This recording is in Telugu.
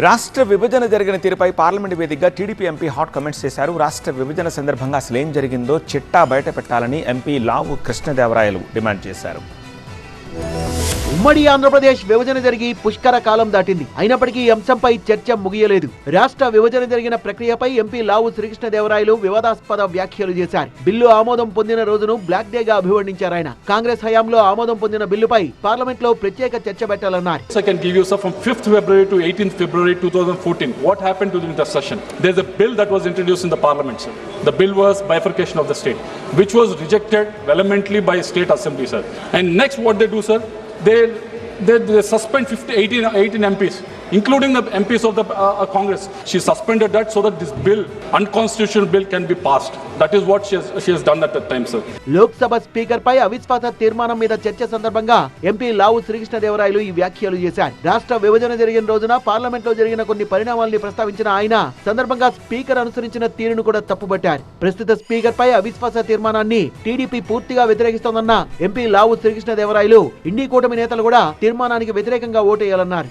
రాష్ట్ర విభజన జరిగిన తీరుపై పార్లమెంట్ వేదికగా టీడీపీ ఎంపీ హాట్ కామెంట్స్ చేశారు. రాష్ట్ర విభజన సందర్భంగా అసలేం జరిగిందో చిట్టా బయట పెట్టాలని ఎంపీ లావు కృష్ణదేవరాయలు డిమాండ్ చేశారు. ఉమ్మడి ఆంధ్రప్రదేశ్ విభజన జరిగి పుష్కర కాలం దాటింది. అయినప్పటికీ ఈ అంశంపై చర్చ ముగియలేదు. రాష్ట్ర విభజన జరిగిన ప్రక్రియపై ఎంపీ లావు శ్రీకృష్ణదేవరాయలు వివాదాస్పద వ్యాఖ్యలు చేశారు. బిల్లు ఆమోదం పొందిన రోజును బ్లాక్ డే గా అభివర్ణించారు ఆయన. కాంగ్రెస్ హయాంలో ఆమోదం పొందిన బిల్లుపై పార్లమెంట్ లో ప్రత్యేక చర్చ పెట్టాలన్నారు. I can give you sir from 5th February to 18th February 2014 what happened during the session. There's a bill that was introduced in the parliament sir. The bill was bifurcation of the state, which was rejected vehemently by state assembly sir. And next what they do sir, they suspend 18 MPs, including the MPs of the Congress. She suspended that so that this bill, unconstitutional bill, can be passed. That is what she has done at that time, sir. Lok Sabha speaker పై అవిశ్వాస తీర్మానం మీద చర్చ సందర్భంగా ఎంపీ లావు శ్రీకృష్ణదేవరాయలు ఈ వ్యాఖ్యలు చేశారు. రాష్ట్ర విభజన జరిగిన రోజున పార్లమెంట్ లో జరిగిన కొన్ని పరిణామాల్ని ప్రస్తావించిన ఆయన సందర్భంగా స్పీకర్ అనుసరించిన తీరును కూడా తప్పుపట్టారు. ప్రస్తుత స్పీకర్ పై అవిశ్వాస తీర్మానాన్ని టీడీపీ పూర్తిగా వ్యతిరేకిస్తోందన్న ఎంపీ లావు శ్రీకృష్ణదేవరాయలు ఇండి కూటమి నేతలు కూడా తీర్మానానికి వ్యతిరేకంగా ఓటేయాలన్నారు.